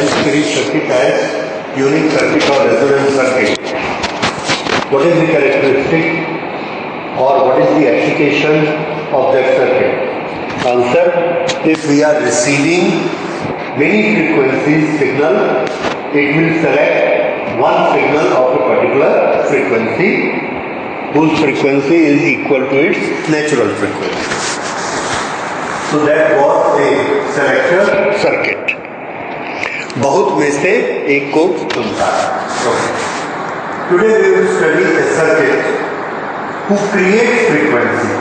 Series circuit as unique circuit or resonance circuit. What is the characteristic or what is the application of that circuit? Answer: if we are receiving many frequencies signal, it will select one signal of a particular frequency whose frequency is equal to its natural frequency. So that was a selector circuit. बहुत में से एक को चुनता है. Today we will study a circuit who creates frequency.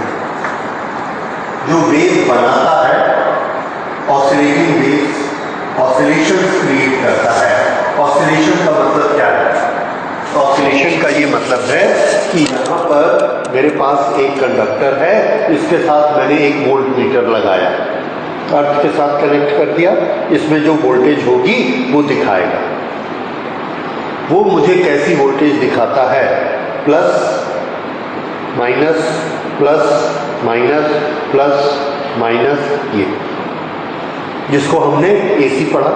जो wave बनाता है, ऑसिलेटिंग वेव्स, ऑसिलेशंस क्रिएट करता है. ऑसिलेशन का मतलब क्या है? ऑसिलेशन का ये मतलब है कि यहाँ पर मेरे पास एक कंडक्टर है, इसके साथ मैंने एक वोल्ट मीटर लगाया, अर्थ के साथ कनेक्ट कर दिया, इसमें जो वोल्टेज होगी वो दिखाएगा. वो मुझे कैसी वोल्टेज दिखाता है? Plus minus plus minus plus minus, ये जिसको हमने एसी पढ़ा.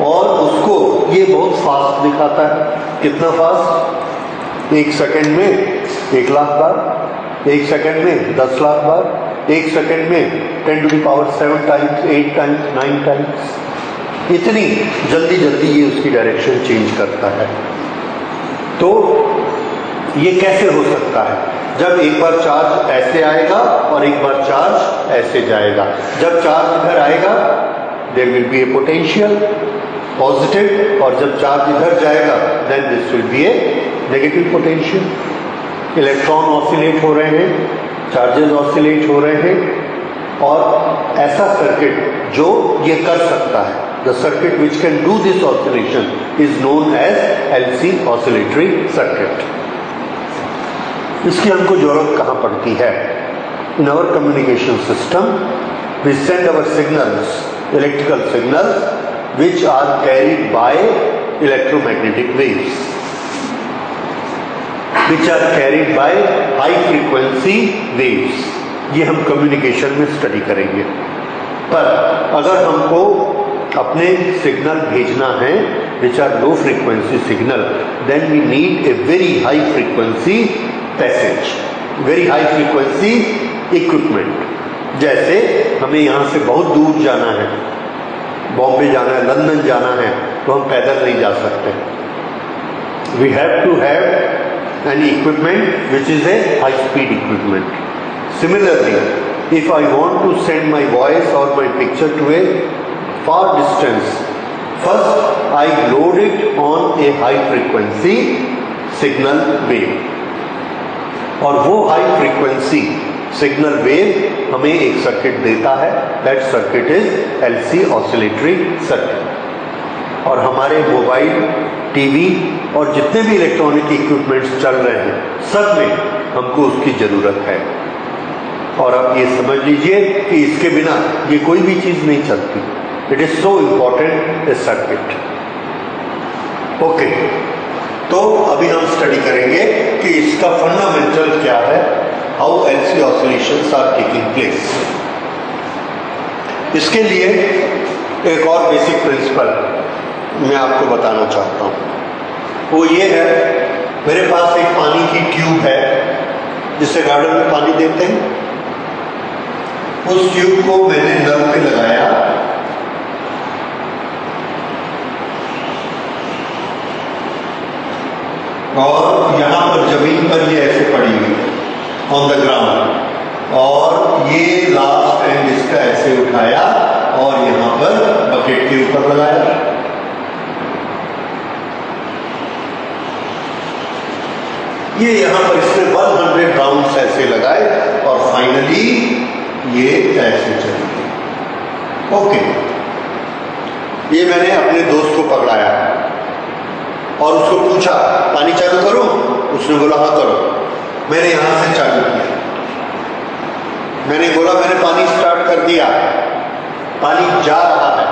और उसको ये बहुत फास्ट दिखाता है. कितना फास्ट? 1 सेकंड में 1 लाख बार, 1 सेकंड में 10 लाख बार, 1 सेकंड में 10 to the power 7 times, 8 times, 9 times. इतनी जल्दी जल्दी ये उसकी डायरेक्शन चेंज करता है. तो ये कैसे हो सकता है? जब एक बार चार्ज ऐसे आएगा और एक बार चार्ज ऐसे जाएगा. जब चार्ज इधर आएगा there will be a potential positive, और जब चार्ज इधर जाएगा then this will be a negative potential. Electron oscillate हो रहे हैं, चार्जेस ऑसिलेट हो रहे हैं, और ऐसा सर्किट जो ये कर सकता है, the circuit which can do this oscillation is known as LC oscillatory circuit. इसकी हमको जरूरत कहाँ पड़ती है? In our communication system we send our signals, electrical signals which are carried by electromagnetic waves, which are carried by high frequency waves. ये हम communication में study करेंगे. पर अगर हमको अपने सिग्नल भेजना है which are low frequency signal, then we need a very high frequency passage, very high frequency equipment. जैसे हमें यहाँ से बहुत दूर जाना है, बॉम्बे जाना है, लंदन जाना है, तो हम पैदल नहीं जा सकते. We have to have an equipment which is a high speed equipment. Similarly, if I want to send my voice or my picture to a far distance, first I load it on a high frequency signal wave, और वो high frequency signal wave हमें एक circuit देता है. that circuit is LC oscillatory circuit. और हमारे mobile, TV और जितने भी इलेक्ट्रॉनिक इक्विपमेंट्स चल रहे हैं, सब में हमको उसकी जरूरत है. और आप ये समझ लीजिए कि इसके बिना ये कोई भी चीज नहीं चलती. It is so important A circuit. Okay, तो अभी हम स्टडी करेंगे कि इसका फंडामेंटल क्या है, how LC oscillations are taking place. इसके लिए एक और बेसिक प्रिंसिपल मैं आपको बताना चाहता हूँ. वो ये है, मेरे पास एक पानी की ट्यूब है जिससे गार्डन में पानी देते हैं. उस ट्यूब को मैंने नल पे लगाया, और यहाँ पर जमीन पर ये ऐसे पड़ी हुई ऑन द ग्राउंड, और ये लास्ट एंड इसका ऐसे उठाया और यहाँ पर बकेट के ऊपर लगाया. ये यहाँ पर इसने 100 राउंड्स ऐसे लगाए और फाइनली ये ऐसे चली गई. ओके, ये मैंने अपने दोस्त को पकड़ाया और उसको पूछा पानी चालू करूं? उसने बोला हाँ करो. मैंने यहां से चालू किया. मैंने बोला मैंने पानी स्टार्ट कर दिया, पानी जा रहा है.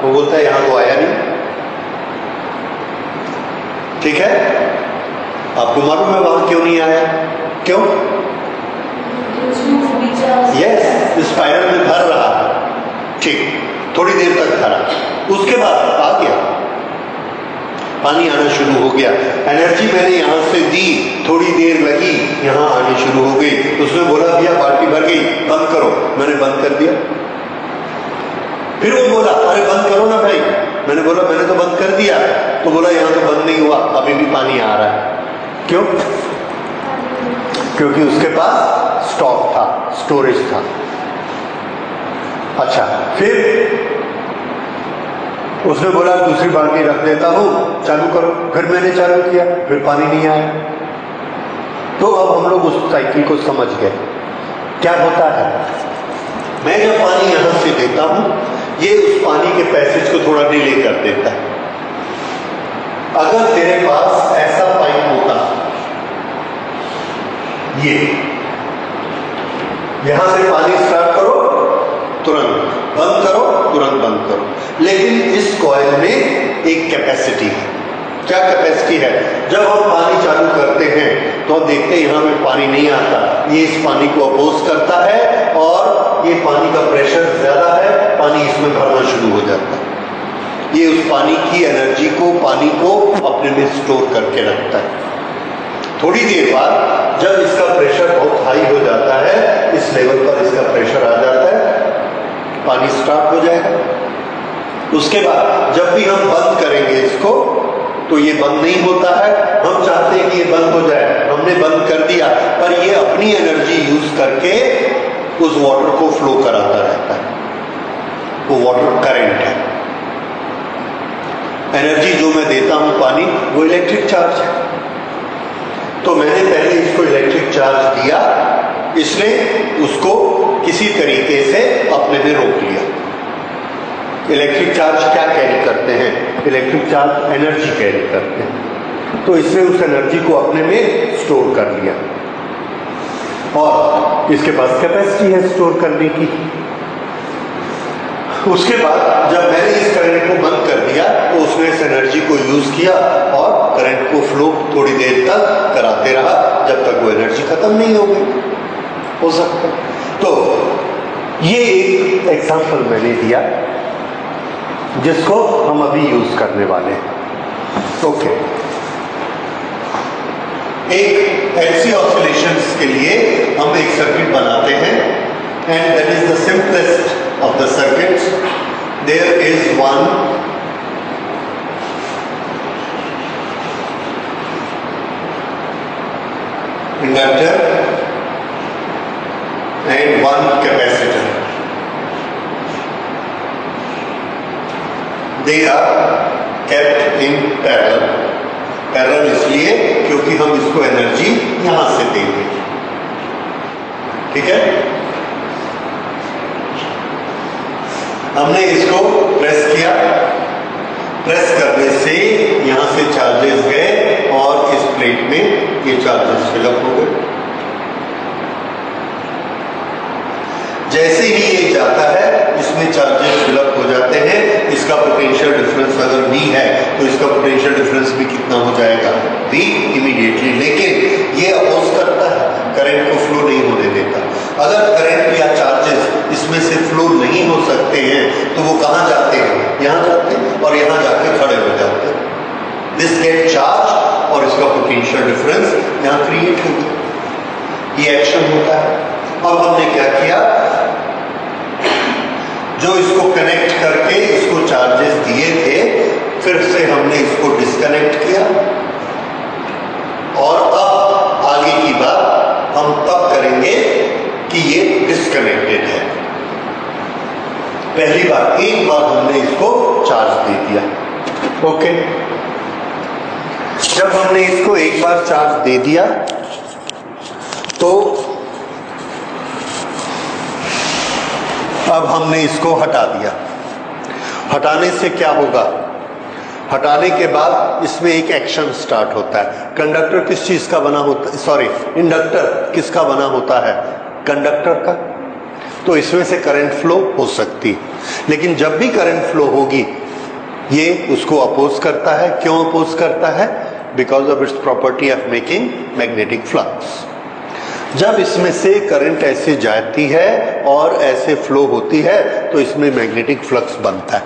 वो बोलता है यहां तो आया नहीं. ठीक है, आपको मालूम है वहां क्यों नहीं आया? क्यों? यस, स्पाइरल में भर रहा है. ठीक, थोड़ी देर तक धरा, उसके बाद आ गया, पानी आना शुरू हो गया। एनर्जी मैंने यहाँ से दी, थोड़ी देर लगी, यहाँ आनी शुरू हो गई। उसने बोला भैया बाल्टी भर गई, बंद करो। मैंने बंद कर दिया। फिर वो बोला अरे बंद करो ना भाई। मैंने बोला मैंने तो बंद कर दिया। तो बोला यहाँ तो बंद नहीं हुआ, अभी भी पानी आ रहा है। क्यों? क्योंकि उसके पास स्टॉक था, स्टोरेज था। अच्छा, फिर उसने बोला दूसरी बाल्टी रख देता हूं, चालू करो। फिर मैंने चालू किया, फिर पानी नहीं आया। तो अब हम लोग उस साइकिल को समझ गए। क्या होता है, मैं जब पानी यहां से देता हूं, ये उस पानी के पैसेज को थोड़ा डिले कर देता है। अगर तेरे पास ऐसा पाइप होता, ये यहां से पानी स्टार्ट करो, तुरंत बंद करो, तुरंत बंद करो। लेकिन इस कॉइल में एक कैपेसिटी है। क्या कैपेसिटी है? जब हम पानी चालू करते हैं तो हम देखते हैं यहां में पानी नहीं आता, ये इस पानी को अपोज करता है और ये पानी का प्रेशर ज्यादा है, पानी इसमें भरना शुरू हो जाता है। ये उस पानी की एनर्जी को, पानी को अपने में स्टोर करके रखता है। थोड़ी देर बाद जब इसका प्रेशर बहुत हाई हो जाता है, इस लेवल पर इसका प्रेशर आ जाता है, पानी स्टार्ट हो जाएगा। उसके बाद जब भी हम बंद करेंगे इसको, तो ये बंद नहीं होता है। हम चाहते हैं कि ये बंद हो जाए, हमने बंद कर दिया, पर ये अपनी एनर्जी यूज करके उस वाटर को फ्लो कराता रहता है। वो वाटर करंट है। एनर्जी जो मैं देता हूं पानी, वो इलेक्ट्रिक चार्ज है। तो मैंने पहले इसको इलेक्ट्रिक चार्ज दिया, इसने उसको किसी तरीके से अपने में रोक लिया। इलेक्ट्रिक चार्ज क्या कैरी करते हैं? इलेक्ट्रिक चार्ज एनर्जी कैरी करते हैं। तो इसने उस एनर्जी को अपने में स्टोर कर लिया और इसके पास कैपेसिटी है स्टोर करने की। उसके बाद जब मैंने इस करंट को बंद कर दिया, तो उसने इस एनर्जी को यूज किया और करंट को फ्लो थोड़ी देर तक कराते रहा, जब तक वो एनर्जी खत्म नहीं हो गई। हो सकता है। तो ये एक एग्जांपल मैंने दिया जिसको हम अभी यूज करने वाले हैं। ओके, एक एलसी ऑसिलेशंस के लिए हम एक सर्किट बनाते हैं, and that is the simplest of the circuits. There is one inductor and one capacitor. They are kept in parallel. Parallel इसलिए क्योंकि हम इसको एनर्जी यहां से देंगे। ठीक है, हमने इसको प्रेस किया, प्रेस करने से यहां से चार्जेस गए और इस प्लेट में ये चार्जेस फिलअप हो गए। जैसे ही ये जाता है, इसमें चार्जेस फिलअप हो जाते हैं। इसका पोटेंशियल डिफरेंस अगर V है, तो इसका पोटेंशियल डिफरेंस भी कितना हो जाएगा? V immediately. लेकिन ये अपोज करता है, करंट को फ्लो नहीं होने देता। अगर करंट या चार्जेस इसमें से फ्लो नहीं हो सकते हैं, तो वो कहाँ जाते हैं? यहाँ जाते हैं और यहाँ जाके खड़े हो जाते हैं। दिस गेट चार्ज और इसका पोटेंशियल डिफरेंस यहाँ क्रिएट हो गया। ये एक्शन होता है। अब हमने क्या किया, जो इसको कनेक्ट करके इसको चार्जेस दिए थे, फिर से हमने इसको डिस्कनेक्ट किया। और अब आगे की बात हम तब करेंगे कि ये डिस्कनेक्टेड है। पहली बार, एक बार हमने इसको चार्ज दे दिया। ओके, जब हमने इसको एक बार चार्ज दे दिया, तो अब हमने इसको हटा दिया। हटाने से क्या होगा? हटाने के बाद इसमें एक एक्शन स्टार्ट होता है। कंडक्टर किस चीज का बना होता है? सॉरी, इंडक्टर किसका बना होता है? कंडक्टर का। तो इसमें से करंट फ्लो हो सकती है। लेकिन जब भी करंट फ्लो होगी, ये उसको अपोज करता है। क्यों अपोज करता है? Because of its property of making magnetic flux. जब इसमें से करंट ऐसे जाती है और ऐसे फ्लो होती है तो इसमें मैग्नेटिक फ्लक्स बनता है।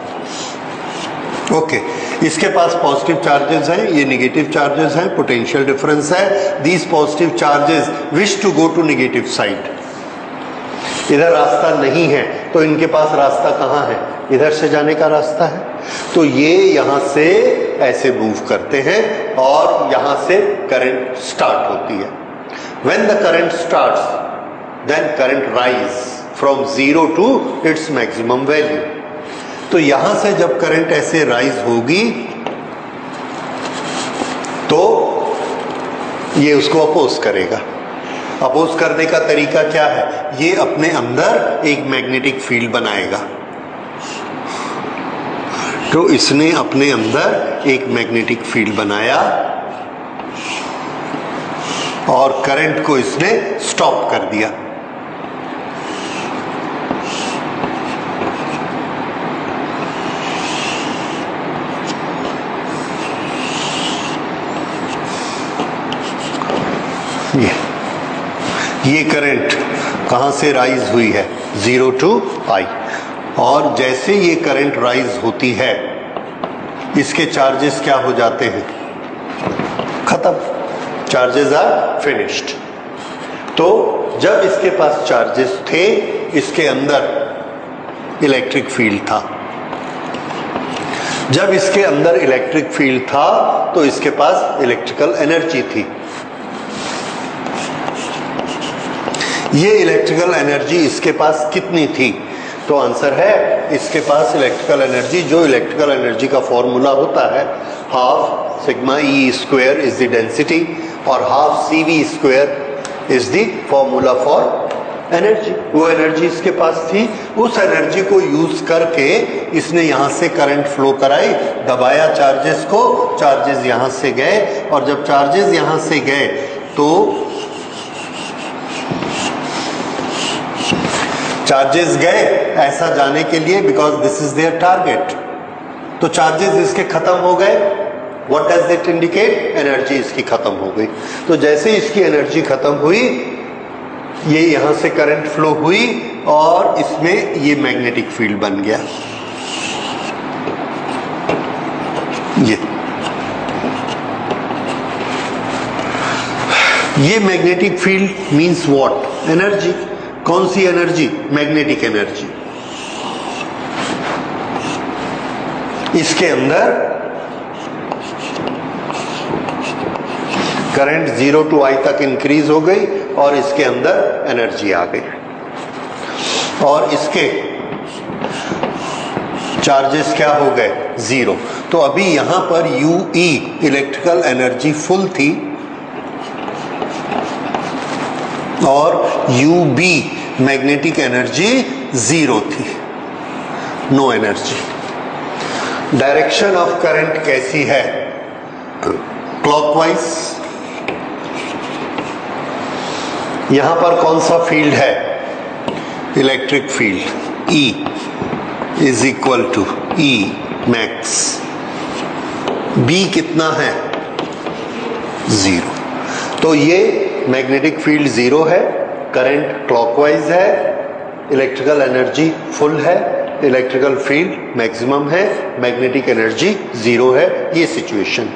ओके, इसके पास पॉजिटिव चार्जेस हैं, ये नेगेटिव चार्जेस हैं, पोटेंशियल डिफरेंस है। These positive charges wish to go to negative side. इधर रास्ता नहीं है तो इनके पास रास्ता कहाँ है? इधर से जाने का रास्ता है। तो ये यहाँ से ऐसे मूव करते हैं और यहाँ से करंट स्टार्ट होती है। When the current starts, then current rise from 0 to its maximum value. तो यहां से जब करंट ऐसे राइज होगी तो ये उसको अपोज करेगा। अपोज करने का तरीका क्या है? ये अपने अंदर एक मैग्नेटिक फील्ड बनाएगा। तो इसने अपने अंदर एक मैग्नेटिक फील्ड बनाया और करंट को इसने स्टॉप कर दिया। ये करंट कहां से राइज हुई है? 0 to I। और जैसे ये करंट राइज होती है इसके चार्जेस क्या हो जाते हैं? खत्म, चार्जेस आर फिनिश्ड। तो जब इसके पास चार्जेस थे इसके अंदर इलेक्ट्रिक फील्ड था। जब इसके अंदर इलेक्ट्रिक फील्ड था तो इसके पास इलेक्ट्रिकल एनर्जी थी। ये इलेक्ट्रिकल एनर्जी इसके पास कितनी थी? तो आंसर है इसके पास इलेक्ट्रिकल एनर्जी, जो इलेक्ट्रिकल एनर्जी का फॉर्मूला होता है half sigma E square is the density और half C V square is the formula for energy. वो एनर्जी इसके पास थी, उस एनर्जी को यूज करके इसने यहां से करंट फ्लो कराई, दबाया चार्जेस को, चार्जेस यहां से गए और जब चार्जेस यहां से गए तो चार्जेस गए ऐसा जाने के लिए because this is their target. तो चार्जेस इसके खत्म हो गए। What does it indicate? Energy इसकी खत्म हो गई। तो जैसे इसकी एनर्जी खत्म हुई ये यहां से करंट फ्लो हुई और इसमें ये मैग्नेटिक फील्ड बन गया। ये magnetic field means what? Energy. कौन सी एनर्जी? Magnetic energy. इसके अंदर करंट 0 to I तक इंक्रीज हो गई और इसके अंदर एनर्जी आ गई और इसके चार्जेस क्या हो गए? 0। तो अभी यहां पर UE इलेक्ट्रिकल एनर्जी फुल थी और UB मैग्नेटिक एनर्जी 0 थी, no energy. Direction of current कैसी है? क्लॉकवाइज। यहां पर कौन सा फील्ड है? Electric field. E is equal to E max. B कितना है? 0। तो ये मैग्नेटिक फील्ड 0 है, करंट क्लॉकवाइज है, इलेक्ट्रिकल एनर्जी फुल है, इलेक्ट्रिकल फील्ड मैक्सिमम है, मैग्नेटिक एनर्जी 0 है। ये सिचुएशन।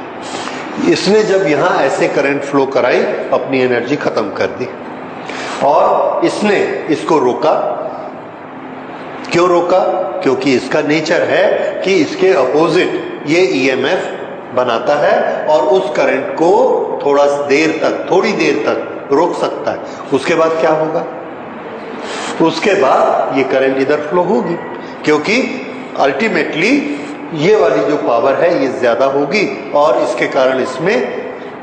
इसने जब यहां ऐसे करंट फ्लो कराई अपनी एनर्जी खत्म कर दी और इसने इसको रोका। क्यों रोका? क्योंकि इसका नेचर है कि इसके अपोजिट ये EMF बनाता है और उस करंट को थोड़ी देर तक रोक सकता है। उसके बाद क्या होगा? उसके बाद ये करंट इधर फ्लो होगी क्योंकि अल्टीमेटली ये वाली जो पावर है ये ज्यादा होगी और इसके कारण इसमें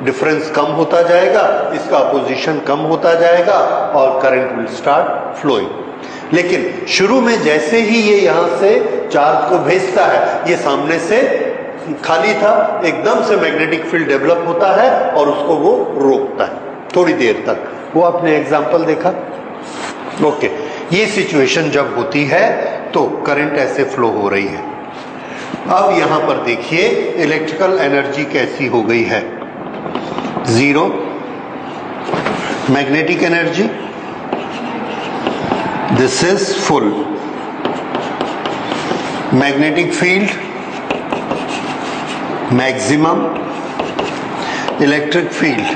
डिफरेंस कम होता जाएगा, इसका अपोजिशन कम होता जाएगा और करंट विल स्टार्ट फ्लोइंग। लेकिन शुरू में जैसे ही ये यहां से चार्ज को भेजता है, ये सामने से खाली था, एकदम से मैग्नेटिक फील्ड डेवलप होता है और उसको वो रोकता है थोड़ी देर तक। वो आपने एग्जांपल देखा। ओके, ये सिचुएशन जब होती है तो करंट ऐसे फ्लो हो रही है। अब यहां पर देखिए इलेक्ट्रिकल एनर्जी कैसी हो गई है? 0। Magnetic energy, this is full. Magnetic field maximum, electric field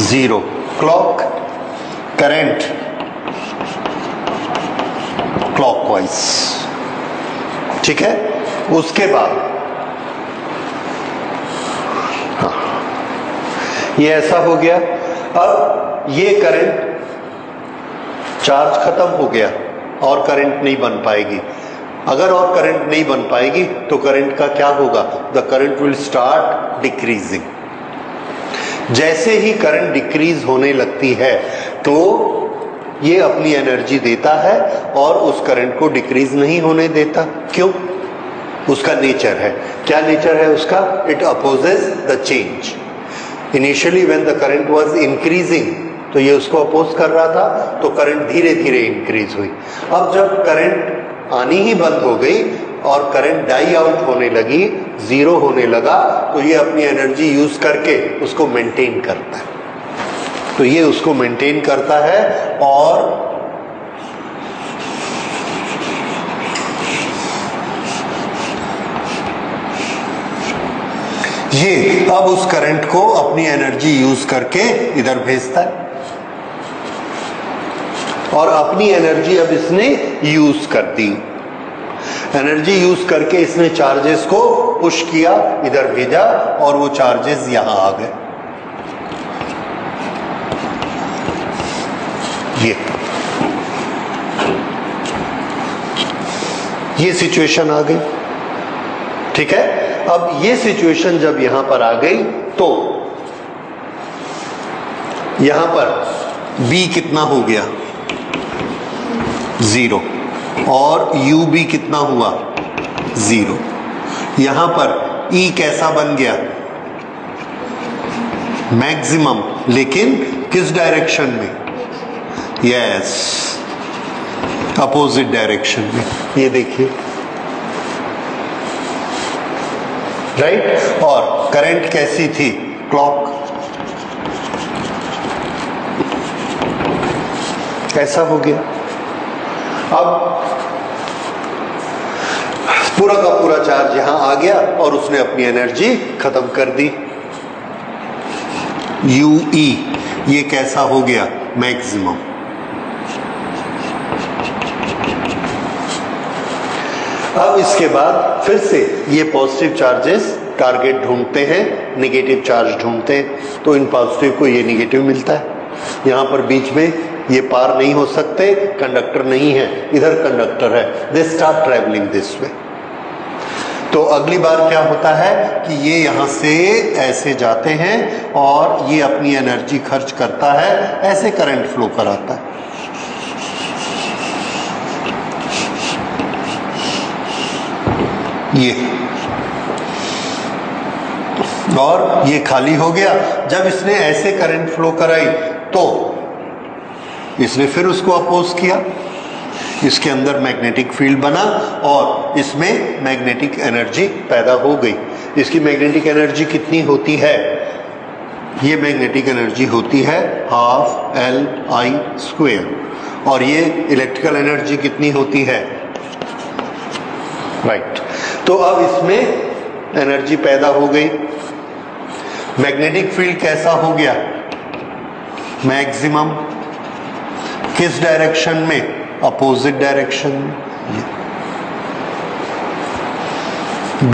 zero. Clock current clockwise, ठीक है। उसके बाद हाँ, ये ऐसा हो गया। अब ये करंट चार्ज खत्म हो गया और करंट नहीं बन पाएगी। अगर और करंट नहीं बन पाएगी तो करंट का क्या होगा? The current will start decreasing. जैसे ही करंट डिक्रीज होने लगती है तो ये अपनी एनर्जी देता है और उस करंट को डिक्रीज नहीं होने देता। क्यों? उसका नेचर है। क्या नेचर है उसका? It opposes the change. Initially when the current was increasing तो ये उसको अपोज कर रहा था, तो करंट धीरे धीरे इंक्रीज हुई। अब जब करंट आनी ही बंद हो गई और करंट डाई आउट होने लगी, जीरो होने लगा, तो ये अपनी एनर्जी यूज करके उसको मेंटेन करता है। तो ये उसको मेंटेन करता है और ये अब उस करंट को अपनी एनर्जी यूज करके इधर भेजता है और अपनी एनर्जी अब इसने यूज कर दी। एनर्जी यूज करके इसने चार्जेस को पुश किया, इधर भेजा और वो चार्जेस यहां आ गए। ये सिचुएशन आ गई, ठीक है। अब ये सिचुएशन जब यहां पर आ गई तो यहां पर B कितना हो गया? जीरो। और UB कितना हुआ? जीरो। यहां पर E कैसा बन गया? मैक्सिमम, लेकिन किस डायरेक्शन में? यस, अपोजिट डायरेक्शन में। ये देखिए, राइट। और करंट कैसी थी? क्लॉक। ऐसा हो गया। अब पूरा का पूरा चार्ज यहां आ गया और उसने अपनी एनर्जी खत्म कर दी। UE ये कैसा हो गया? मैक्सिमम। अब इसके बाद फिर से ये पॉजिटिव चार्जेस टारगेट ढूंढते हैं, नेगेटिव चार्ज ढूंढते हैं, तो इन पॉजिटिव को ये नेगेटिव मिलता है। यहां पर बीच में ये पार नहीं हो सकते, कंडक्टर नहीं है, इधर कंडक्टर है। They start travelling this way. तो अगली बार क्या होता है कि ये यहां से ऐसे जाते हैं और ये अपनी एनर्जी खर्च करता है, ऐसे करंट फ्लो कराता है। ये और ये खाली हो गया। जब इसने ऐसे करंट फ्लो कराई तो इसने फिर उसको अपोज किया, इसके अंदर मैग्नेटिक फील्ड बना और इसमें मैग्नेटिक एनर्जी पैदा हो गई। इसकी मैग्नेटिक एनर्जी कितनी होती है? ये मैग्नेटिक एनर्जी होती है ½LI²। और ये इलेक्ट्रिकल एनर्जी कितनी होती है? राइट। तो अब इसमें एनर्जी पैदा हो गई। मैग्नेटिक फील्ड कैसा हो गया? मैक्सिमम। किस डायरेक्शन में? अपोजिट डायरेक्शन में। B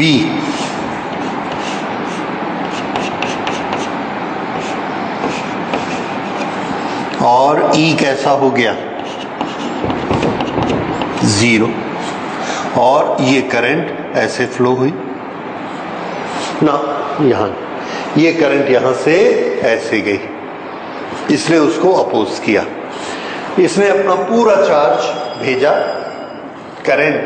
और E कैसा हो गया? जीरो। और ये करंट ऐसे फ्लो हुई ना, यहां ये करंट यहां से ऐसे गई, इसने उसको अपोज किया। इसने अपना पूरा चार्ज भेजा, करंट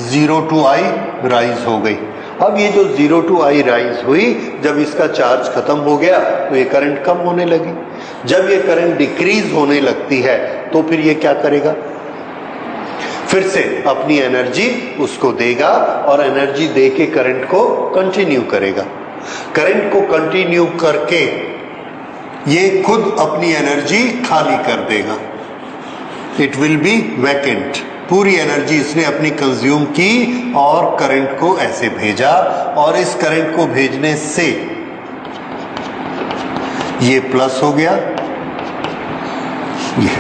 0 to I राइज हो गई। अब ये जो 0 to I राइज हुई, जब इसका चार्ज खत्म हो गया तो ये करंट कम होने लगी। जब ये करंट डिक्रीज होने लगती है तो फिर ये क्या करेगा? फिर से अपनी एनर्जी उसको देगा और एनर्जी दे के करंट को कंटिन्यू करेगा। करंट को कंटिन्यू करके ये खुद अपनी एनर्जी खाली कर देगा, इट विल बी वैकेंट। पूरी एनर्जी इसने अपनी कंज्यूम की और करंट को ऐसे भेजा, और इस करंट को भेजने से ये प्लस हो गया, ये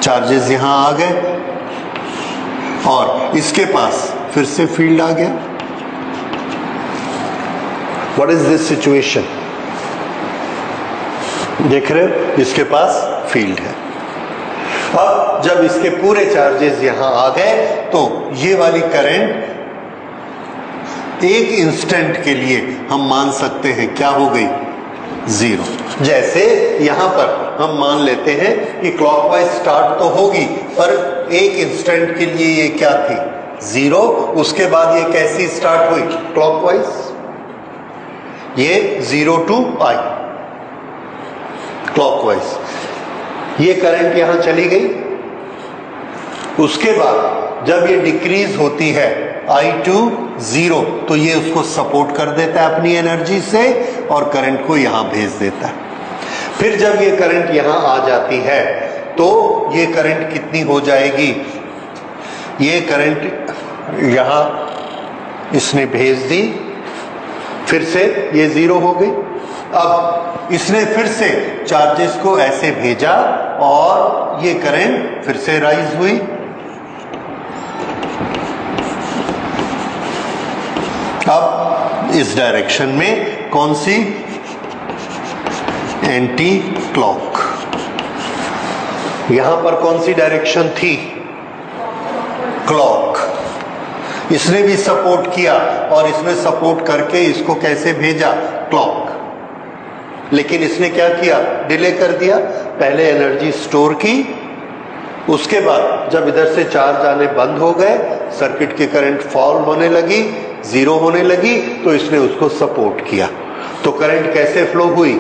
चार्जेस यहां आ गए, और इसके पास फिर से फील्ड आ गया। What is this situation? देख रहे हो, इसके पास फील्ड है। अब जब इसके पूरे चार्जेस यहां आ गए तो ये वाली करंट एक इंस्टेंट के लिए हम मान सकते हैं क्या हो गई, जीरो। जैसे यहां पर हम मान लेते हैं कि क्लॉकवाइज स्टार्ट तो होगी, पर एक इंस्टेंट के लिए ये क्या थी, जीरो। उसके बाद ये कैसी स्टार्ट हुई, क्लॉकवाइज, ये 0 to I क्लॉकवाइज। ये करंट यहां चली गई। उसके बाद जब ये डिक्रीज होती है I to 0, तो ये उसको सपोर्ट कर देता है अपनी एनर्जी से और करंट को यहां भेज देता है। फिर जब ये करंट यहां आ जाती है तो ये करंट कितनी हो जाएगी, ये करंट यहां इसने भेज दी, फिर से ये 0 हो गई। अब इसने फिर से चार्जेस को ऐसे भेजा और ये करंट फिर से राइज हुई। अब इस डायरेक्शन में कौन सी, एंटी क्लॉक। यहां पर कौन सी डायरेक्शन थी, क्लॉक। इसने भी सपोर्ट किया और इसने सपोर्ट करके इसको कैसे भेजा, क्लॉक। लेकिन इसने क्या किया, डिले कर दिया। पहले एनर्जी स्टोर की, उसके बाद जब इधर से चार्ज आने बंद हो गए, सर्किट की करंट फॉल होने लगी, 0 होने लगी, तो इसने उसको सपोर्ट किया। तो करंट कैसे फ्लो हुई,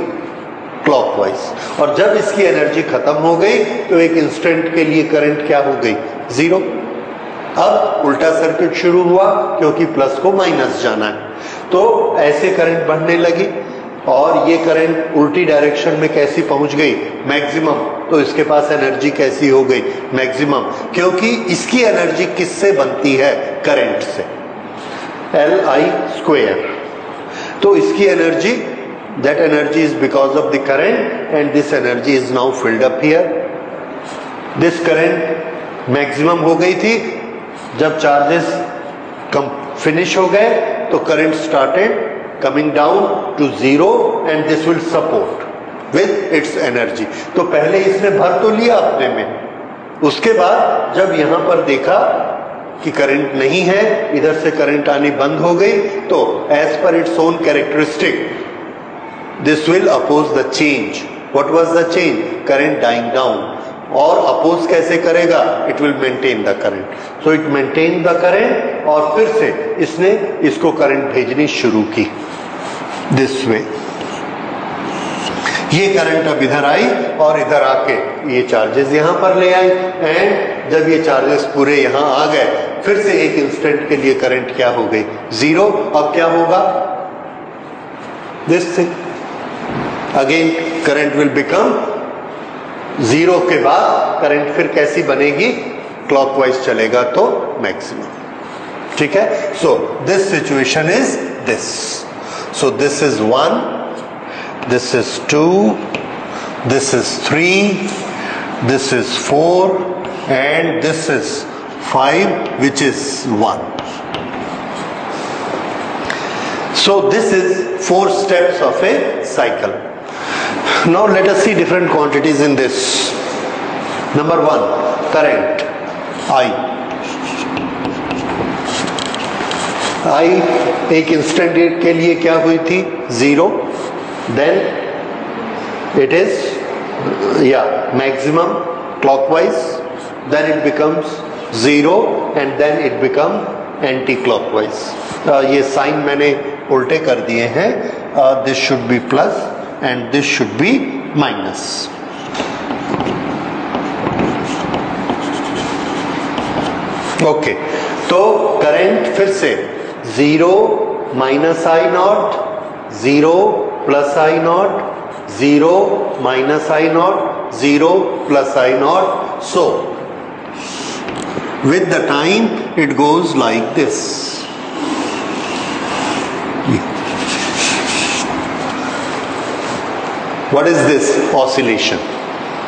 क्लॉकवाइज। और जब इसकी एनर्जी खत्म हो गई तो एक इंस्टेंट के लिए करंट क्या हो गई, 0। अब उल्टा सर्किट शुरू हुआ क्योंकि प्लस को माइनस जाना है। तो ऐसे करंट बढ़ने लगी और ये करंट उल्टी डायरेक्शन में कैसी पहुंच गई, मैक्सिमम। तो इसके पास एनर्जी कैसी हो गई, मैक्सिमम, क्योंकि इसकी एनर्जी किससे बनती है, करंट से, Li²। तो इसकी energy, that energy is because of the current and this energy is now filled up here. This current maximum हो गई थी। जब चार्जेस फिनिश हो गए तो current started coming down to 0 and this will support with its energy। तो पहले इसने भर तो लिया अपने में, उसके बाद जब यहां पर देखा कि करंट नहीं है, इधर से करंट आनी बंद हो गई, तो as per its own characteristic this will oppose the change. What was the change? Current dying down. और अपोज कैसे करेगा, it will maintain the current. So it maintained the current और फिर से इसने इसको करंट भेजनी शुरू की this way। ये करंट अब इधर आई और इधर आके ये चार्जेस यहां पर ले आई, एंड जब ये चार्जेस पूरे यहां आ गए, फिर से एक इंस्टेंट के लिए करंट क्या हो गई, 0। अब क्या होगा, this thing again current will become 0 के बाद करंट फिर कैसी बनेगी, क्लॉकवाइज चलेगा तो मैक्सिमम। ठीक है, so this situation is this. So this is 1, this is 2, this is 3, this is 4 and this is 5 which is 1. So this is 4 steps of a cycle. Now let us see different quantities in this. Number 1, current I एक instant के लिए क्या हुई थी, 0। Then it is maximum clockwise, then it becomes 0 and then it become anti clockwise. ये sign मैंने उल्टे कर दिए हैं, this should be plus and this should be minus. Okay, तो करंट फिर से 0 minus I naught, 0 plus I naught, 0 minus I naught, 0 plus I naught. So with the time it goes like this. What is this? Oscillation.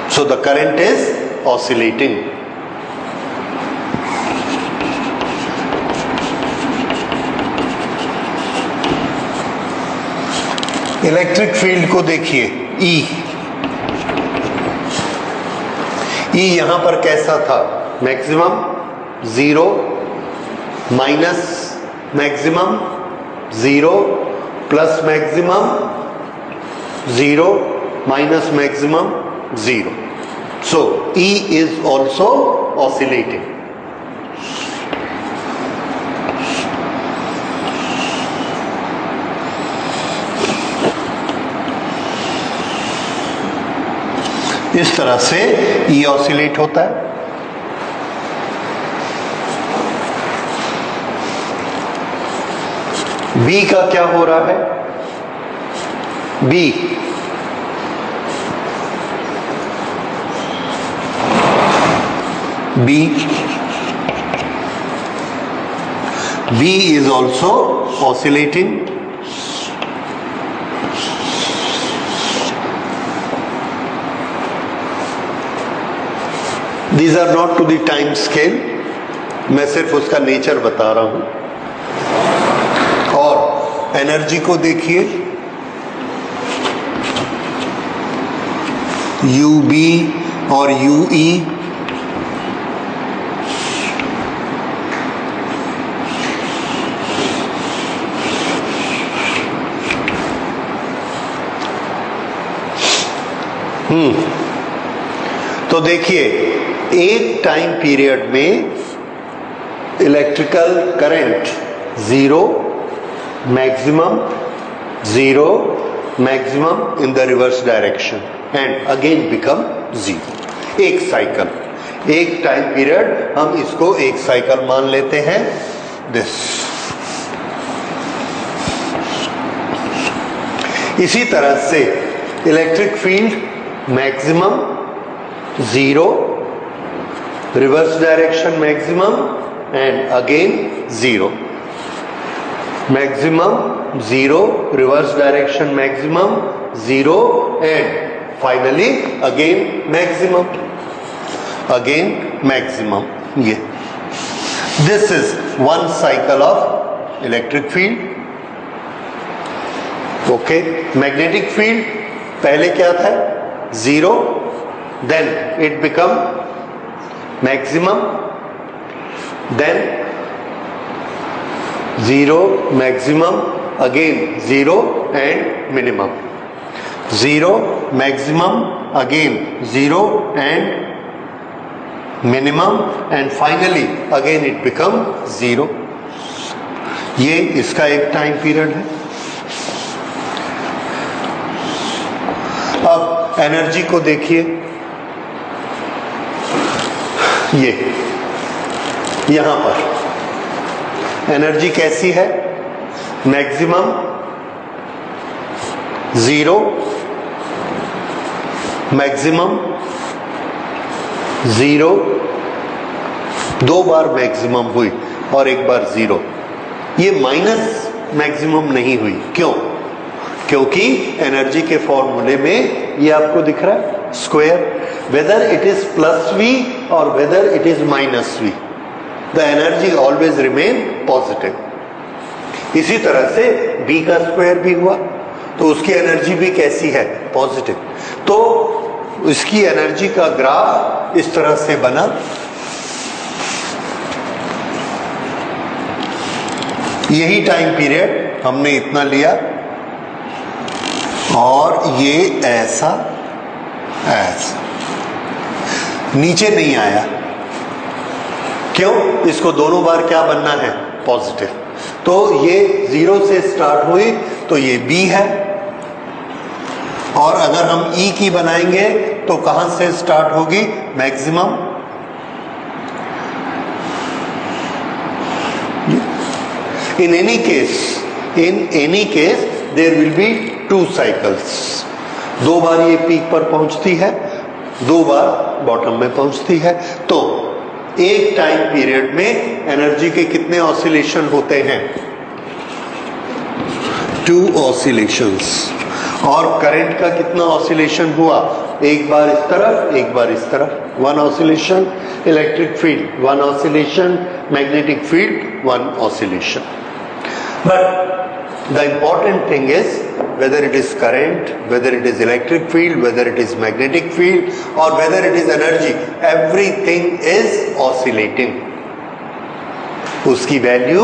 So the current is oscillating. Electric field को देखिए, E यहां पर कैसा था? Maximum 0 minus maximum 0 plus maximum 0 minus maximum 0. So E is also oscillating. इस तरह से E oscillate होता है। B का क्या हो रहा है? B is also oscillating. These are not to the time scale, मैं सिर्फ उसका नेचर बता रहा हूं। और एनर्जी को देखिए, UB और UE तो देखिए एक टाइम पीरियड में electrical current 0 maximum in the reverse direction and again become 0। एक साइकिल, एक टाइम पीरियड, हम इसको एक साइकिल मान लेते हैं। दिस इसी तरह से electric field maximum 0 reverse direction maximum and again 0 maximum 0 reverse direction maximum 0 and finally again maximum. ये this is one cycle of electric field. Okay, magnetic field पहले क्या था? 0, then it become maximum, then 0 maximum, again 0 and minimum, 0 maximum, again 0 and minimum, and finally again it become 0। ये इसका एक time period है। अब energy को देखिए, ये यहां पर एनर्जी कैसी है? मैक्सिमम 0 मैक्सिमम 0, 2 बार मैक्सिमम हुई और एक बार 0। ये माइनस मैक्सिमम नहीं हुई। क्यों? क्योंकि एनर्जी के फॉर्मूले में ये आपको दिख रहा है square, whether it is plus V और whether it is minus V, the energy always remain positive. इसी तरह से B का स्क्वायर भी हुआ तो उसकी एनर्जी भी कैसी है? पॉजिटिव। तो इसकी एनर्जी का ग्राफ इस तरह से बना। यही टाइम पीरियड हमने इतना लिया और ये ऐसा नीचे नहीं आया। क्यों? इसको दोनों बार क्या बनना है? पॉजिटिव। तो ये 0 से स्टार्ट हुई तो ये B है, और अगर हम E की बनाएंगे तो कहां से स्टार्ट होगी? Maximum. In any case there will be 2 cycles, 2 बार ये पीक पर पहुंचती है, 2 बार बॉटम में पहुंचती है। तो एक टाइम पीरियड में एनर्जी के कितने ऑसिलेशन होते हैं? 2 ऑसिलेशंस। और करंट का कितना ऑसिलेशन हुआ? एक बार इस तरफ, एक बार इस तरफ, 1 oscillation. Electric field 1 oscillation, magnetic field 1 oscillation. But the important thing is whether it is current, whether it is electric field, whether it is magnetic field, or whether it is energy, everything is oscillating. उसकी value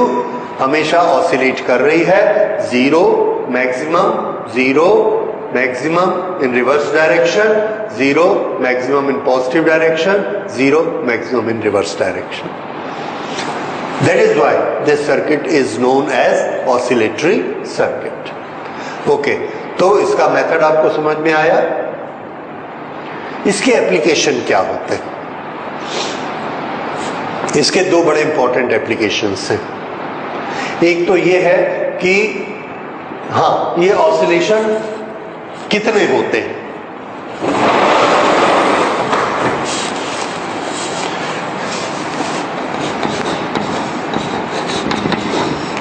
हमेशा oscillate कर रही है। 0 maximum, 0 maximum in reverse direction, 0 maximum in positive direction, 0 maximum in reverse direction. That is why this circuit is known as oscillatory circuit. Okay, तो इसका method आपको समझ में आया। इसके एप्लीकेशन क्या होते हैं? इसके 2 बड़े इंपॉर्टेंट एप्लीकेशंस हैं। एक तो ये है कि हाँ, ये ऑसिलेशन कितने होते हैं?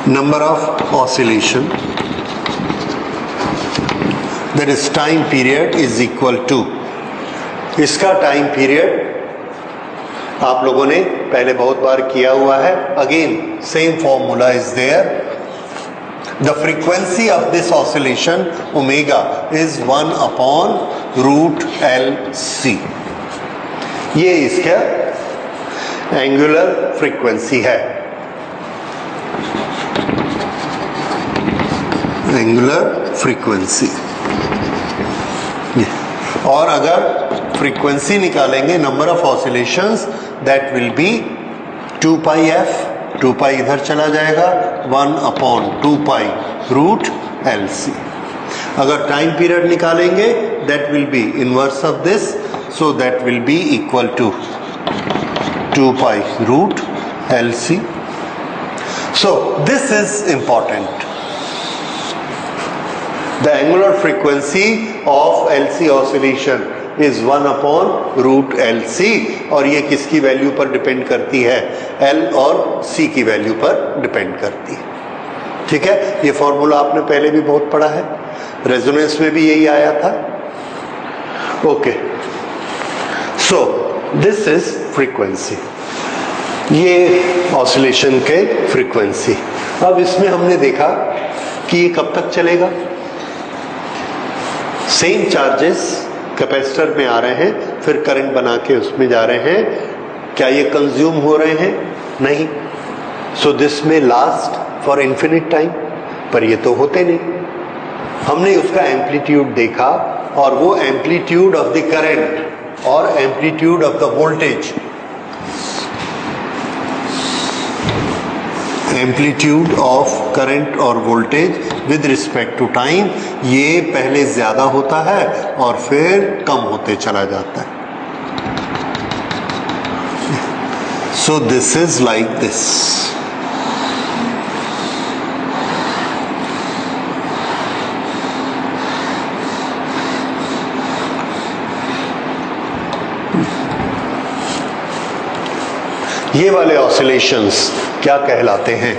Number of oscillation, that is time period is equal to, इसका टाइम पीरियड आप लोगों ने पहले बहुत बार किया हुआ है। Again same formula is there. The frequency of this oscillation omega is 1/√LC। ये इसका एंगुलर फ्रीक्वेंसी है, एंगुलर फ्रीक्वेंसी। और अगर फ्रीक्वेंसी निकालेंगे, number of oscillations, that will be 2πf, 2π इधर चला जाएगा, 1/2π√LC। अगर टाइम पीरियड निकालेंगे, that will be inverse of this, so that will be equal to 2π√LC। So this is important. The angular frequency of LC oscillation is 1/√LC, और ये किसकी वैल्यू पर डिपेंड करती है? L और C की वैल्यू पर डिपेंड करती है। ठीक है, ये फॉर्मूला आपने पहले भी बहुत पढ़ा है, रेजोनेंस में भी यही आया था। Okay, so this is frequency, ये ऑसिलेशन के फ्रीक्वेंसी। अब इसमें हमने देखा कि ये कब तक चलेगा। सेम चार्जेस कैपेसिटर में आ रहे हैं, फिर करंट बना के उसमें जा रहे हैं। क्या ये कंज्यूम हो रहे हैं? नहीं। सो दिस में लास्ट फॉर इन्फिनिट टाइम, पर ये तो होते नहीं। हमने उसका एम्पलीट्यूड देखा, और वो एम्पलीट्यूड ऑफ द करंट और amplitude of the voltage, amplitude of current और voltage with respect to time, ये पहले ज्यादा होता है और फिर कम होते चला जाता है। So this is like this. ये वाले ऑसिलेशंस क्या कहलाते हैं?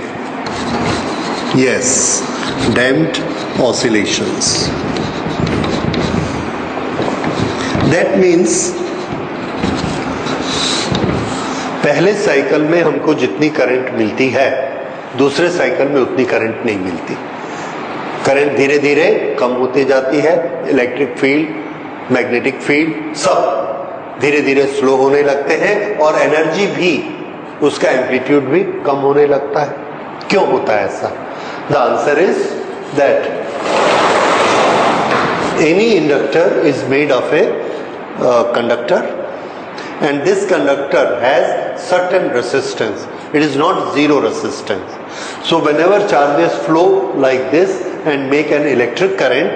Yes, damped oscillations. That means पहले साइकिल में हमको जितनी करंट मिलती है, दूसरे साइकिल में उतनी करंट नहीं मिलती। करंट धीरे धीरे कम होती जाती है, इलेक्ट्रिक फील्ड, मैग्नेटिक फील्ड सब धीरे धीरे स्लो होने लगते हैं, और एनर्जी भी, उसका एम्पलीट्यूड भी कम होने लगता है। क्यों होता है ऐसा? The answer is that any inductor is made of a conductor, and this conductor has certain resistance. It is not zero resistance. So whenever charges flow like this and make an electric current,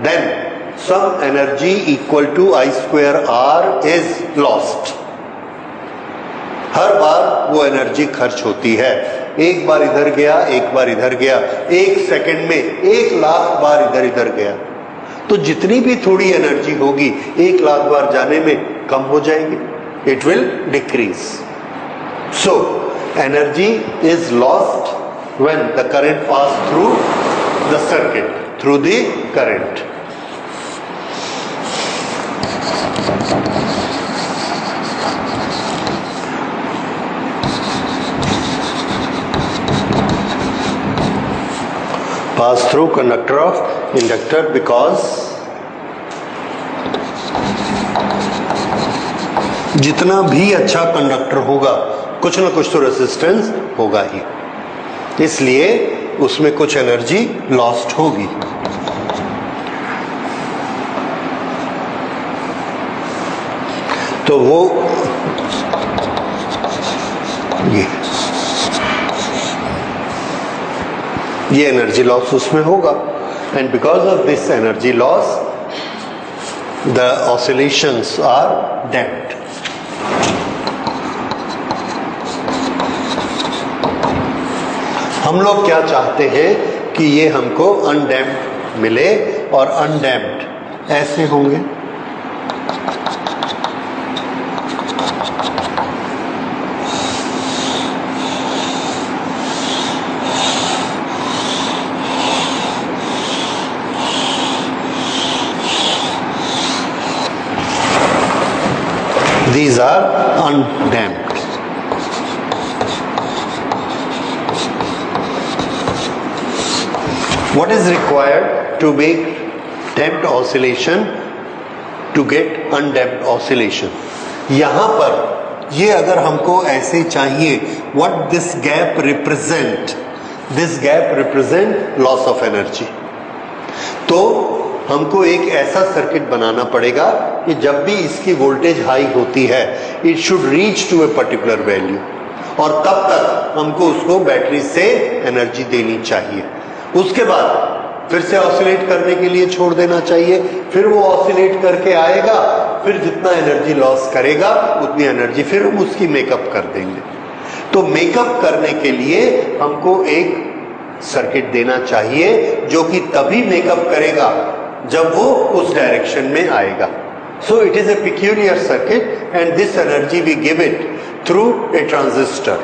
then some energy equal to I square R is lost. हर बार वो energy खर्च होती है। एक बार इधर गया, एक बार इधर गया, 1 सेकंड में 1 लाख बार इधर इधर गया। तो जितनी भी थोड़ी एनर्जी होगी 1,00,000 बार जाने में कम हो जाएगी, it will decrease. So energy is lost when the current pass through the circuit, through the current. Pass through conductor of inductor because जितना भी अच्छा कंडक्टर होगा कुछ ना कुछ तो रेजिस्टेंस होगा ही, इसलिए उसमें कुछ एनर्जी लॉस्ट होगी. तो वो ये एनर्जी लॉस उसमें होगा. And because of this energy loss the oscillations are damped. हम लोग क्या चाहते हैं कि ये हमको अनडैम्प्ड मिले, और अनडैम्प्ड ऐसे होंगे. These are undamped. What is required to make damped oscillation to get undamped oscillation? यहाँ पर ये अगर हमको ऐसे चाहिए, what this gap represent? This gap represent loss of energy. तो हमको एक ऐसा सर्किट बनाना पड़ेगा कि जब भी इसकी वोल्टेज हाई होती है it should reach to a particular value, और तब तक हमको उसको बैटरी से एनर्जी देनी चाहिए. उसके बाद फिर से ऑसिलेट करने के लिए छोड़ देना चाहिए. फिर वो ऑसिलेट करके आएगा, फिर जितना एनर्जी लॉस करेगा उतनी एनर्जी फिर हम उसकी मेकअप कर देंगे. तो मेकअप करने के लिए हमको एक सर्किट देना चाहिए जो कि तभी मेकअप करेगा जब वो उस डायरेक्शन में आएगा. So it is a peculiar circuit and this energy we give it through a transistor.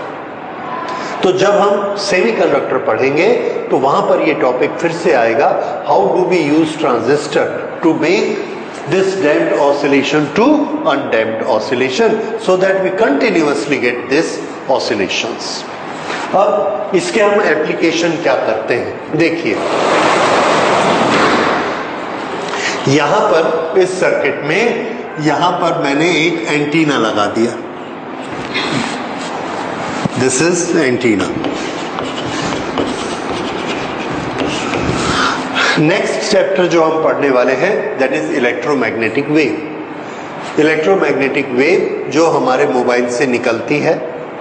तो जब हम सेमीकंडक्टर पढ़ेंगे तो वहां पर ये टॉपिक फिर से आएगा, how do we use transistor to make this damped oscillation to undamped oscillation so that we continuously get this oscillations. अब इसके हम एप्लीकेशन क्या करते हैं देखिए. यहां पर इस सर्किट में यहां पर मैंने एक एंटीना लगा दिया. This is antenna. Next chapter जो हम पढ़ने वाले हैं that is electromagnetic wave. Electromagnetic wave जो हमारे मोबाइल से निकलती है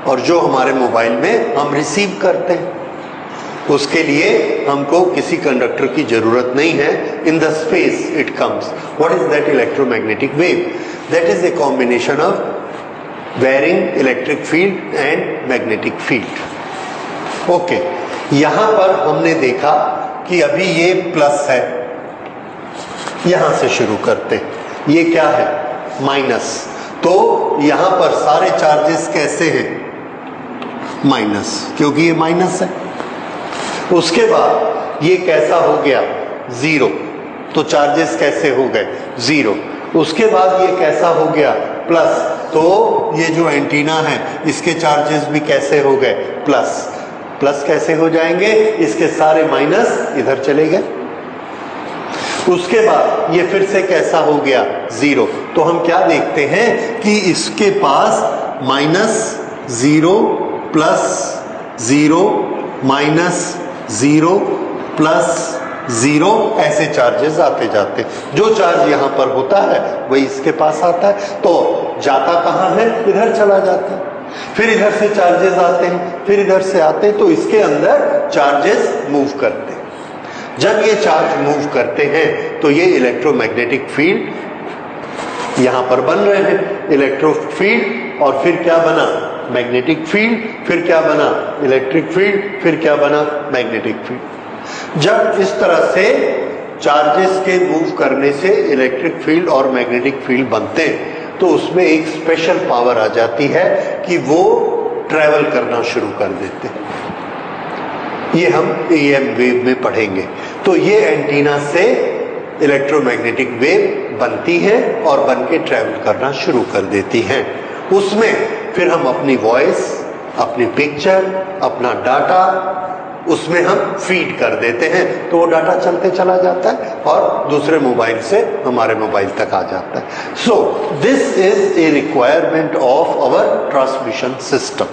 और जो हमारे मोबाइल में हम रिसीव करते हैं, उसके लिए हमको किसी कंडक्टर की जरूरत नहीं है. In the space it comes. What is that electromagnetic wave? That is a combination of varying electric field and magnetic field. Okay, यहां पर हमने देखा कि अभी ये प्लस है. यहां से शुरू करते हैं. ये क्या है? माइनस. तो यहां पर सारे चार्जेस कैसे हैं? माइनस, क्योंकि ये माइनस है. उसके बाद ये कैसा हो गया? जीरो. तो चार्जेस कैसे हो गए? जीरो. उसके बाद ये कैसा हो गया? प्लस. तो ये जो एंटीना है इसके चार्जेस भी कैसे हो गए? प्लस. प्लस कैसे हो जाएंगे? इसके सारे माइनस इधर चले गए. उसके बाद ये फिर से कैसा हो गया? जीरो. तो हम क्या देखते हैं कि इसके पास minus zero, plus zero, minus zero, plus zero, ऐसे चार्जेस आते जाते. जो चार्ज यहां पर होता है वही इसके पास आता है. तो जाता कहां है? इधर चला जाता है. फिर इधर से चार्जेस आते हैं, फिर इधर से आते हैं. तो इसके अंदर चार्जेस मूव करते हैं. जब ये चार्ज मूव करते हैं तो ये इलेक्ट्रोमैग्नेटिक फील्ड यहां पर बन रहे हैं. इलेक्ट्रिक फील्ड, और फिर क्या बना? Magnetic field. फिर क्या बना? Electric field. फिर क्या बना? Magnetic field. जब इस तरह से चार्जेस के मूव करने से इलेक्ट्रिक फील्ड और मैग्नेटिक फील्ड बनते हैं, तो उसमें एक स्पेशल पावर आ जाती है कि वो ट्रैवल करना शुरू कर देते हैं। ये हम EM वेव में पढ़ेंगे। तो ये एंटीना से इलेक्ट्रोमैग्नेटिक वेव बनती है और बन के ट्रैवल करना शुरू कर देती हैं। उसमें फिर हम अपनी वॉइस, अपनी पिक्चर, अपना डाटा उसमें हम फीड कर देते हैं, तो वो डाटा चलते चला जाता है और दूसरे मोबाइल से हमारे मोबाइल तक आ जाता है। So this is a requirement of our transmission system.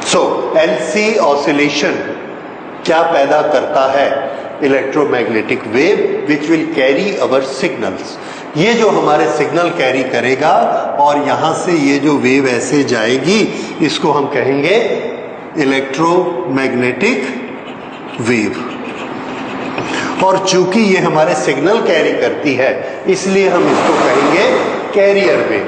So LC oscillation क्या पैदा करता है? Electromagnetic wave which will carry our signals. ये जो हमारे सिग्नल कैरी करेगा और यहां से ये जो वेव ऐसे जाएगी, इसको हम कहेंगे इलेक्ट्रोमैग्नेटिक वेव। और चूंकि ये हमारे सिग्नल कैरी करती है, इसलिए हम इसको कहेंगे कैरियर वेव।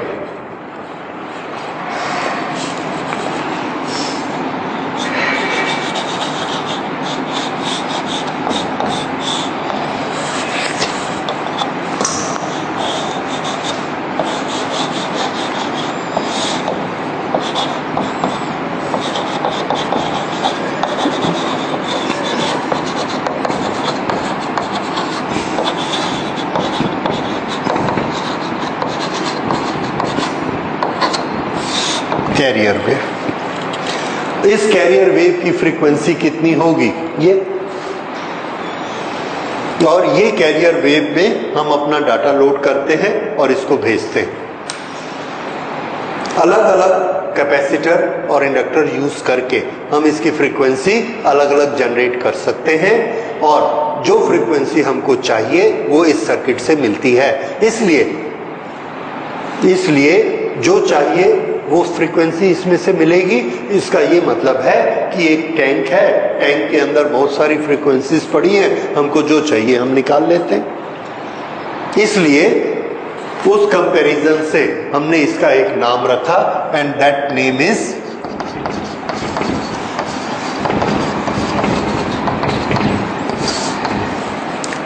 Carrier wave. इस कैरियर वेव की फ्रीक्वेंसी कितनी होगी? ये। और ये कैरियर वेव में हम अपना डाटा लोड करते हैं और इसको भेजते हैं। अलग अलग कैपेसिटर और इंडक्टर यूज करके हम इसकी फ्रीक्वेंसी अलग अलग जनरेट कर सकते हैं और जो फ्रीक्वेंसी हमको चाहिए वो इस सर्किट से मिलती है। इसलिए जो चाहिए वो फ्रीक्वेंसी इसमें से मिलेगी। इसका ये मतलब है कि एक टैंक है, टैंक के अंदर बहुत सारी फ्रीक्वेंसीज पड़ी हैं, हमको जो चाहिए हम निकाल लेते हैं। इसलिए उस कंपैरिजन से हमने इसका एक नाम रखा and that name is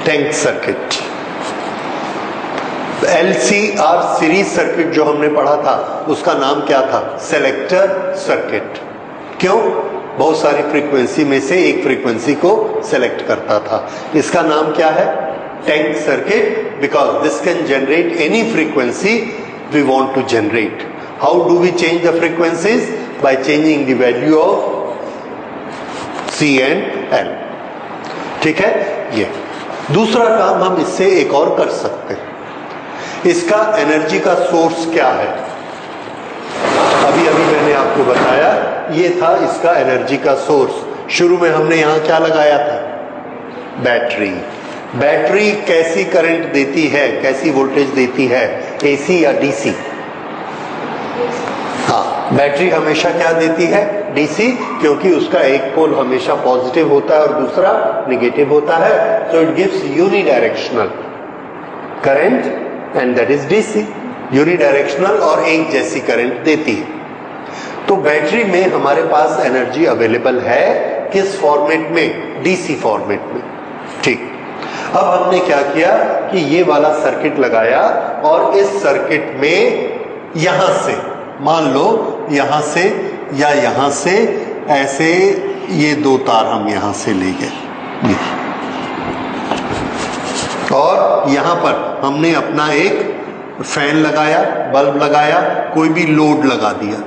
tank circuit. LCR series circuit जो हमने पढ़ा था उसका नाम क्या था? Selector circuit. क्यों? बहुत सारी फ्रीक्वेंसी में से एक फ्रीक्वेंसी को सेलेक्ट करता था। इसका नाम क्या है? Tank circuit, because this can generate any frequency we want to generate. How do we change the frequencies? By changing the value of C and L। ठीक है। ये दूसरा काम हम इससे एक और कर सकते हैं। इसका एनर्जी का सोर्स क्या है? अभी मैंने आपको बताया, ये था इसका एनर्जी का सोर्स। शुरू में हमने यहां क्या लगाया था? बैटरी। बैटरी कैसी करंट देती है, कैसी वोल्टेज देती है? AC या DC? हाँ, बैटरी हमेशा क्या देती है? DC, क्योंकि उसका एक पोल हमेशा पॉजिटिव होता है और दूसरा नेगेटिव होता है। So it gives unidirectional current and that is DC। Unidirectional और एक जैसी करंट देती है। तो बैटरी में हमारे पास एनर्जी अवेलेबल है, किस फॉर्मेट में? DC फॉर्मेट में। ठीक। अब हमने क्या किया कि ये वाला सर्किट लगाया और इस सर्किट में यहां से, मान लो यहां से या यहां से ऐसे ये दो तार हम यहां से ले गए और यहां पर हमने अपना एक फैन लगाया, बल्ब लगाया, कोई भी लोड लगा दिया।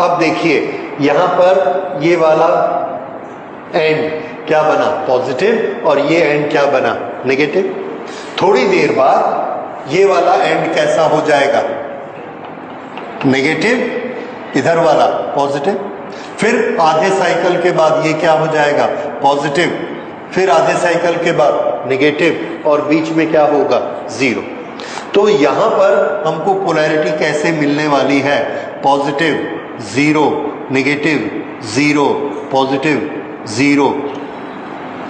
अब देखिए यहां पर ये वाला एंड क्या बना? पॉजिटिव, और ये एंड क्या बना? नेगेटिव। थोड़ी देर बाद ये वाला एंड कैसा हो जाएगा? नेगेटिव, इधर वाला पॉजिटिव। फिर आधे साइकिल के बाद ये क्या हो जाएगा? पॉजिटिव। फिर आधे साइकिल के बाद नेगेटिव और बीच में क्या होगा? जीरो। तो यहां पर हमको पोलैरिटी कैसे मिलने वाली है? Positive zero, negative zero, positive zero.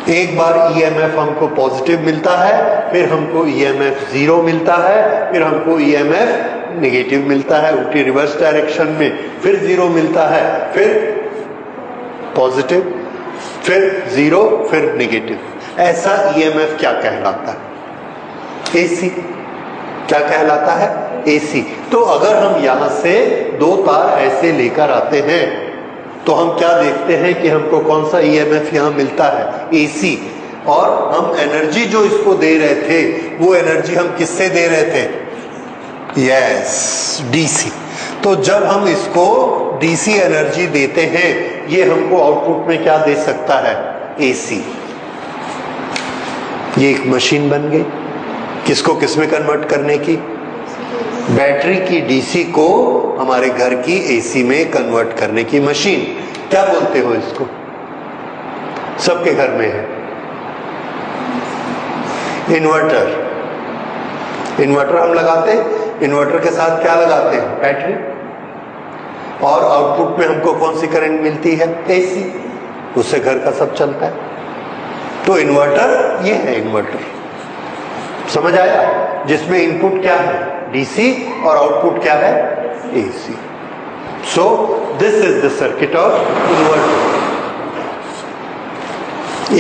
एक बार EMF हमको पॉजिटिव मिलता है, फिर हमको EMF जीरो मिलता है, फिर हमको EMF नेगेटिव मिलता है उल्टी रिवर्स डायरेक्शन में, फिर जीरो मिलता है, फिर पॉजिटिव, फिर जीरो, फिर नेगेटिव। ऐसा ईएमएफ क्या कहलाता है? एसी। क्या कहलाता है? एसी। तो अगर हम यहां से दो तार ऐसे लेकर आते हैं तो हम क्या देखते हैं कि हमको कौन सा ईएमएफ यहां मिलता है? एसी। और हम एनर्जी जो इसको दे रहे थे वो एनर्जी हम किससे दे रहे थे? Yes, DC. तो जब हम इसको डीसी एनर्जी देते हैं ये हमको आउटपुट में क्या दे सकता है? एसी। ये एक मशीन बन गई। किसको किस में कन्वर्ट करने की? बैटरी की डीसी को हमारे घर की एसी में कन्वर्ट करने की मशीन। क्या बोलते हो इसको? सबके घर में है इन्वर्टर। इन्वर्टर हम लगाते हैं, इन्वर्टर के साथ क्या लगाते हैं? बैटरी। और आउटपुट में हमको कौन सी करंट मिलती है? एसी। उससे घर का सब चलता है। तो इन्वर्टर ये है इन्वर्टर। समझ आया? जिसमें इनपुट क्या है? डीसी और आउटपुट क्या है? AC. So this is the circuit of inverter.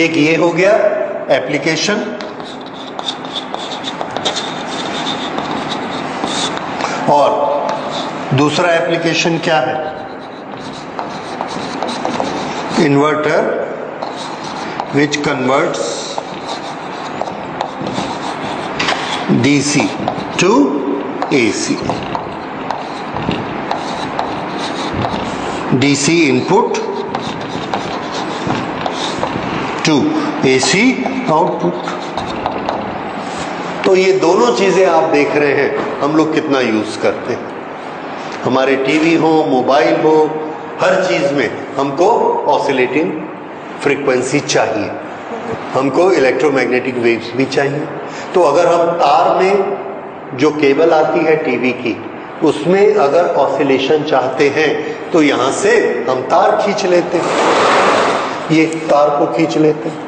एक ये हो गया एप्लीकेशन। और दूसरा एप्लीकेशन क्या है? Inverter which converts DC to AC. DC input to AC output. तो ये दोनों चीजें आप देख रहे हैं हम लोग कितना यूज करते हैं। हमारे टीवी हो, मोबाइल हो, हर चीज में हमको ऑसिलेटिंग फ्रीक्वेंसी चाहिए, हमको इलेक्ट्रोमैग्नेटिक वेव्स भी चाहिए। तो अगर हम तार में जो केबल आती है टीवी की उसमें अगर ऑसिलेशन चाहते हैं तो यहां से हम तार खींच लेते हैं, ये तार को खींच लेते हैं।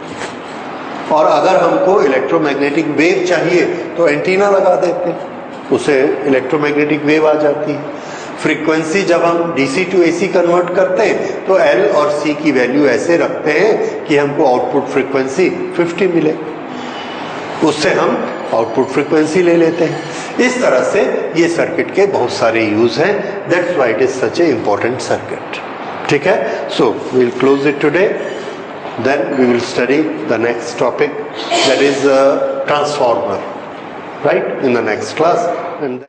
और अगर हमको इलेक्ट्रोमैग्नेटिक वेव चाहिए तो एंटीना लगा देते हैं, उसे इलेक्ट्रोमैग्नेटिक वेव आ जाती है। फ्रीक्वेंसी जब हम डीसी टू एसी कन्वर्ट करते हैं तो एल और सी की वैल्यू ऐसे रखते हैं कि हमको आउटपुट फ्रीक्वेंसी 50 मिले, उससे हम आउटपुट फ्रीक्वेंसी ले लेते हैं। इस तरह से ये सर्किट के बहुत सारे यूज हैं। That's why it is such a important circuit. ठीक है? So we will close it today, then we will study the next topic, that is transformer, right, in the next class. And